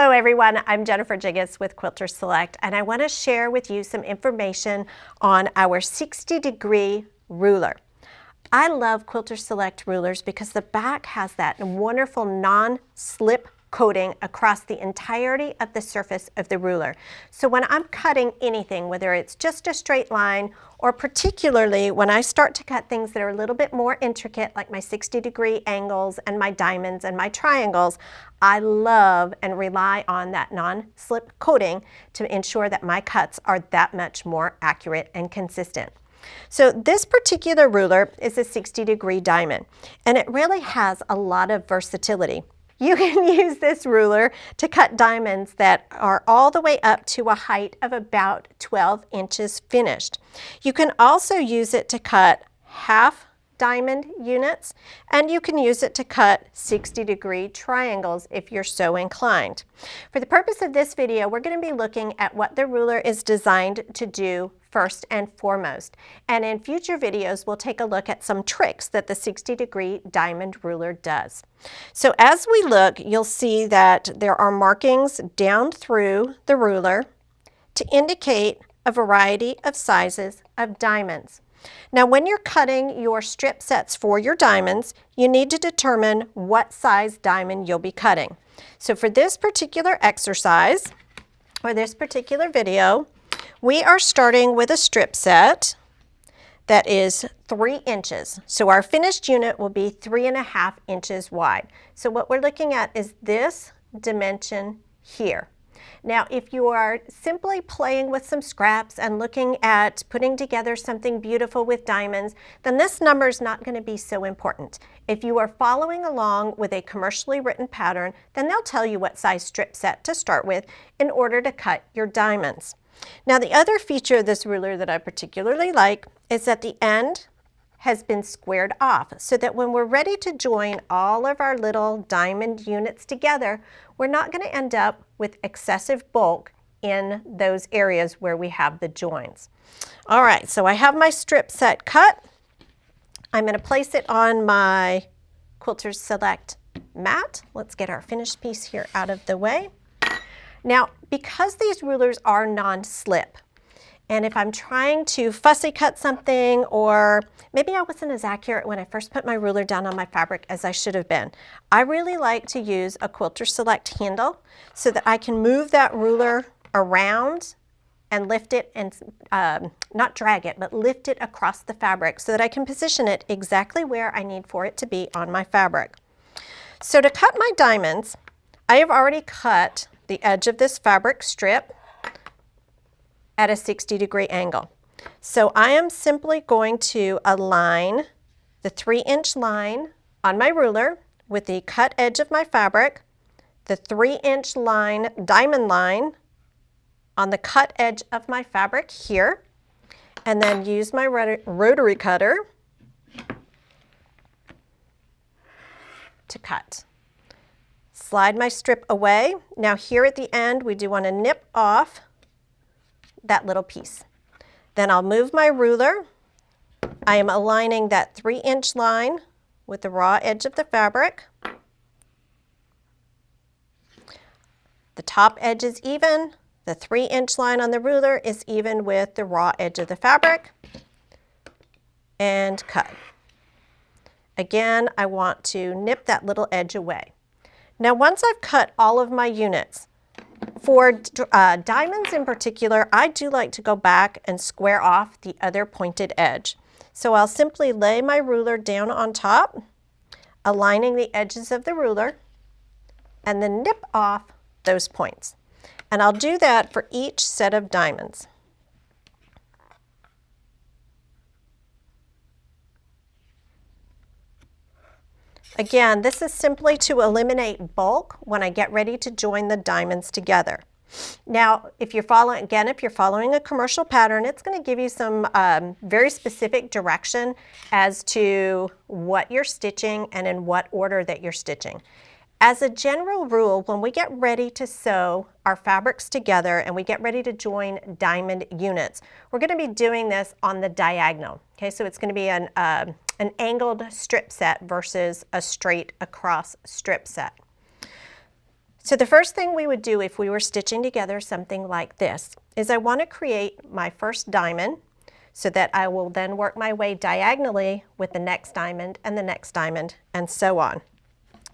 Hello everyone, I'm Jennifer Jiggis with Quilters Select, and I want to share with you some information on our 60-degree ruler. I love Quilters Select rulers because the back has that wonderful non-slip coating across the entirety of the surface of the ruler. So when I'm cutting anything, whether it's just a straight line or particularly when I start to cut things that are a little bit more intricate, like my 60-degree angles and my diamonds and my triangles, I love and rely on that non-slip coating to ensure that my cuts are that much more accurate and consistent. So this particular ruler is a 60-degree diamond, and it really has a lot of versatility. You can use this ruler to cut diamonds that are all the way up to a height of about 12 inches finished. You can also use it to cut half diamond units, and you can use it to cut 60-degree triangles if you're so inclined. For the purpose of this video, we're going to be looking at what the ruler is designed to do first and foremost. And in future videos, we'll take a look at some tricks that the 60-degree diamond ruler does. So as we look, you'll see that there are markings down through the ruler to indicate a variety of sizes of diamonds. Now, when you're cutting your strip sets for your diamonds, you need to determine what size diamond you'll be cutting. So for this particular exercise, or this particular video, we are starting with a strip set that is 3 inches. So our finished unit will be 3.5 inches wide. So what we're looking at is this dimension here. Now, if you are simply playing with some scraps and looking at putting together something beautiful with diamonds, then this number is not going to be so important. If you are following along with a commercially written pattern, then they'll tell you what size strip set to start with in order to cut your diamonds. Now, the other feature of this ruler that I particularly like is that the end has been squared off so that when we're ready to join all of our little diamond units together, we're not going to end up with excessive bulk in those areas where we have the joins. All right, so I have my strip set cut. I'm going to place it on my Quilters Select mat. Let's get our finished piece here out of the way. Now, because these rulers are non-slip, and if I'm trying to fussy cut something, or maybe I wasn't as accurate when I first put my ruler down on my fabric as I should have been, I really like to use a Quilters Select handle so that I can move that ruler around and lift it and not drag it, but lift it across the fabric so that I can position it exactly where I need for it to be on my fabric. So to cut my diamonds, I have already cut the edge of this fabric strip at a 60-degree angle. So I am simply going to align the 3-inch line on my ruler with the cut edge of my fabric, the 3-inch line, diamond line on the cut edge of my fabric here, and then use my rotary cutter to cut. Slide my strip away. Now here at the end, we do want to nip off that little piece. Then I'll move my ruler. I am aligning that 3-inch line with the raw edge of the fabric. The top edge is even. The 3-inch line on the ruler is even with the raw edge of the fabric. And cut. Again, I want to nip that little edge away. Now, once I've cut all of my units, for diamonds in particular, I do like to go back and square off the other pointed edge. So I'll simply lay my ruler down on top, aligning the edges of the ruler, and then nip off those points. And I'll do that for each set of diamonds. Again, this is simply to eliminate bulk when I get ready to join the diamonds together. Now, if you're following a commercial pattern, it's going to give you some very specific direction as to what you're stitching and in what order that you're stitching. As a general rule, when we get ready to sew our fabrics together and we get ready to join diamond units, we're going to be doing this on the diagonal. Okay, so it's going to be an angled strip set versus a straight across strip set. So the first thing we would do if we were stitching together something like this is I want to create my first diamond so that I will then work my way diagonally with the next diamond and the next diamond and so on.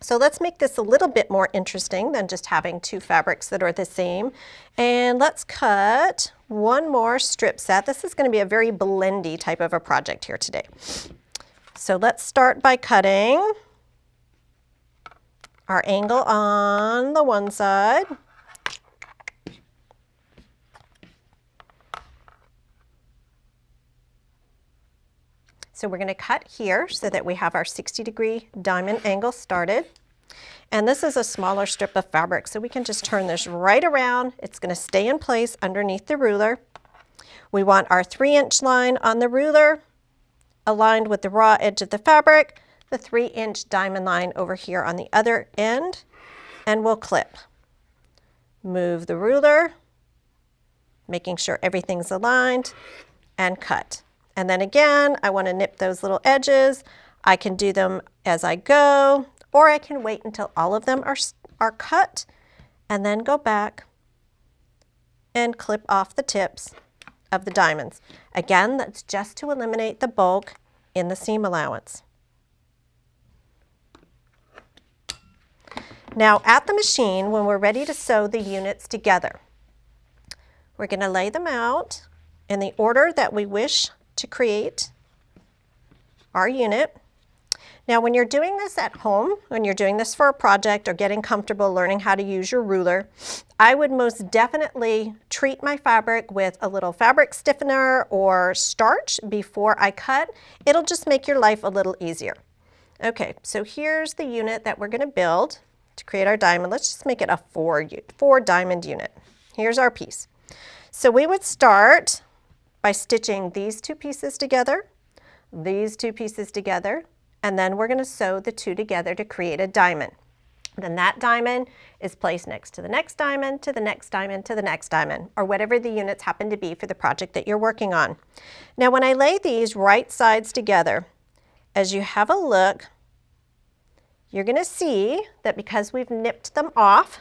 So let's make this a little bit more interesting than just having two fabrics that are the same. And let's cut one more strip set. This is going to be a very blendy type of a project here today. So let's start by cutting our angle on the one side. So we're going to cut here so that we have our 60-degree diamond angle started. And this is a smaller strip of fabric, so we can just turn this right around. It's going to stay in place underneath the ruler. We want our 3-inch line on the ruler aligned with the raw edge of the fabric, the 3-inch diamond line over here on the other end, and we'll clip. Move the ruler, making sure everything's aligned, and cut. And then again, I want to nip those little edges. I can do them as I go, or I can wait until all of them are cut and then go back and clip off the tips of the diamonds. Again, that's just to eliminate the bulk in the seam allowance. Now at the machine, when we're ready to sew the units together, we're going to lay them out in the order that we wish to create our unit. Now when you're doing this at home, when you're doing this for a project or getting comfortable learning how to use your ruler, I would most definitely treat my fabric with a little fabric stiffener or starch before I cut. It'll just make your life a little easier. Okay, so here's the unit that we're going to build to create our diamond. Let's just make it a four diamond unit. Here's our piece. So we would start by stitching these two pieces together, these two pieces together, and then we're going to sew the two together to create a diamond. Then that diamond is placed next to the next diamond, to the next diamond, to the next diamond, or whatever the units happen to be for the project that you're working on. Now when I lay these right sides together, as you have a look, you're going to see that because we've nipped them off,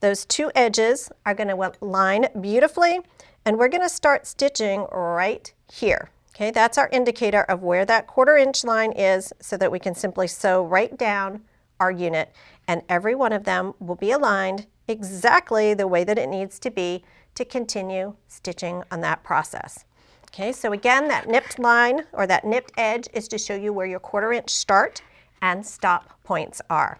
those two edges are going to line beautifully, and we're going to start stitching right here. Okay, that's our indicator of where that 1/4 inch line is so that we can simply sew right down our unit, and every one of them will be aligned exactly the way that it needs to be to continue stitching on that process. Okay, so again, that nipped line or that nipped edge is to show you where your 1/4 inch start and stop points are.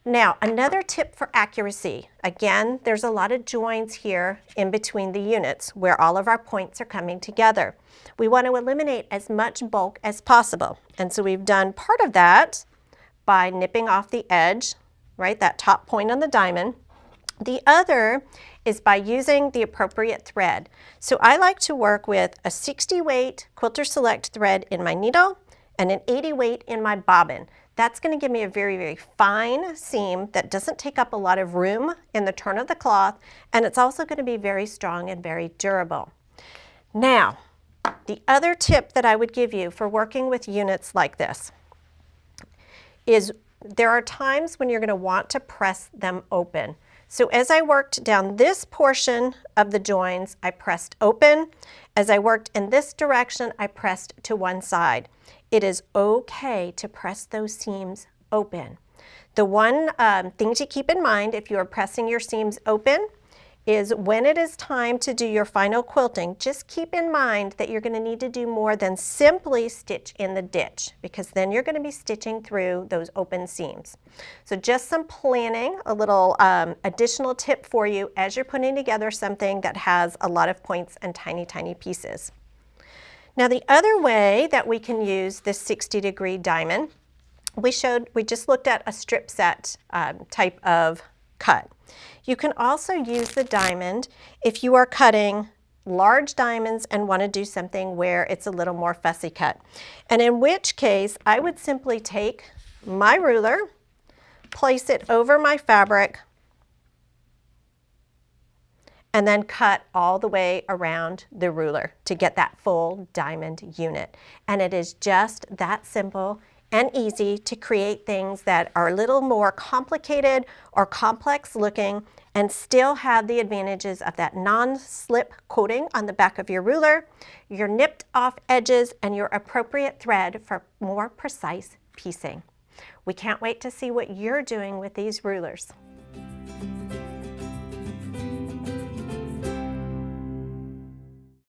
Now, another tip for accuracy. Again, there's a lot of joins here in between the units where all of our points are coming together. We want to eliminate as much bulk as possible. And so we've done part of that by nipping off the edge, right, that top point on the diamond. The other is by using the appropriate thread. So I like to work with a 60 weight Quilters Select thread in my needle and an 80 weight in my bobbin. That's going to give me a very, very fine seam that doesn't take up a lot of room in the turn of the cloth, and it's also going to be very strong and very durable. Now, the other tip that I would give you for working with units like this is there are times when you're going to want to press them open. So as I worked down this portion of the joins, I pressed open. As I worked in this direction, I pressed to one side. It is okay to press those seams open. The one thing to keep in mind if you are pressing your seams open is when it is time to do your final quilting, just keep in mind that you're going to need to do more than simply stitch in the ditch, because then you're going to be stitching through those open seams. So just some planning, a little additional tip for you as you're putting together something that has a lot of points and tiny, tiny pieces. Now the other way that we can use this 60-degree diamond, we just looked at a strip set type of cut. You can also use the diamond if you are cutting large diamonds and want to do something where it's a little more fussy cut. And in which case, I would simply take my ruler, place it over my fabric, and then cut all the way around the ruler to get that full diamond unit. And it is just that simple. and easy to create things that are a little more complicated or complex looking and still have the advantages of that non-slip coating on the back of your ruler, your nipped off edges, and your appropriate thread for more precise piecing. We can't wait to see what you're doing with these rulers.